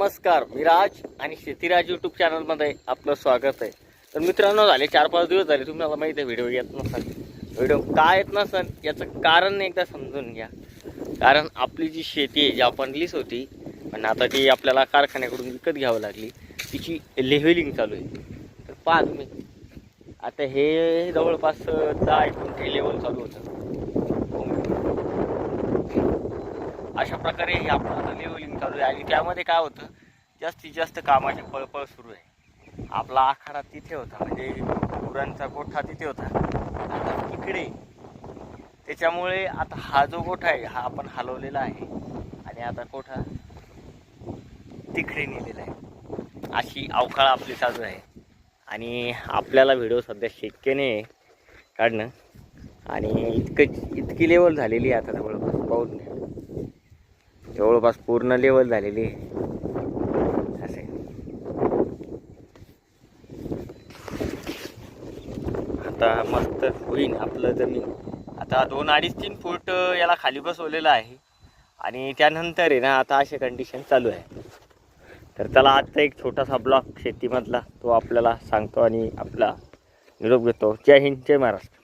नमस्कार, मी राज आणि शेतीराज यूट्यूब चॅनलमध्ये आपलं स्वागत आहे. तर मित्रांनो, झाले 4-5 दिवस झाले तुम्हाला माहिती आहे व्हिडिओ येत नसेल. व्हिडिओ का येत नसेल याचं कारण एकदा समजून घ्या. कारण आपली जी शेती आहे जी आपण लीस होती पण आता ती आपल्याला कारखान्याकडून विकत घ्यावं लागली, तिची लेव्हलिंग चालू आहे. तर पहा तुम्ही, आता हे जवळपास 10 गुंठे लेवल चालू होतं. अशा प्रकारे हे आपलं आता लेवलिंग चालू आहे आणि त्यामध्ये काय होतं, जास्तीत जास्त कामाची पळपळ सुरू आहे. आपला आखाडा तिथे होता, म्हणजे गुरांचा गोठा तिथे होता, आता तिकडे. त्याच्यामुळे आता हा जो गोठा आहे हा आपण हलवलेला आहे आणि आता गोठा तिकडे नेलेला आहे. अशी अवकाळ आपली चालू आहे आणि आपल्याला व्हिडिओ सध्या शक्य नाही काढणं. आणि इतकी लेवल झालेली आहे आता जवळपास पाहून घ्या, जवळपास पूर्ण लेवल झालेली आहे. असे आता मस्त होईन आपलं जमीन. आता 2-2.5-3 फूट याला खाली बसवलेलं आहे आणि त्यानंतर आहे ना आता असे कंडिशन चालू आहे. तर त्याला आजचा एक छोटासा ब्लॉग शेतीमधला तो आपल्याला सांगतो आणि आपला निरोप घेतो. जय हिंद, जय महाराष्ट्र.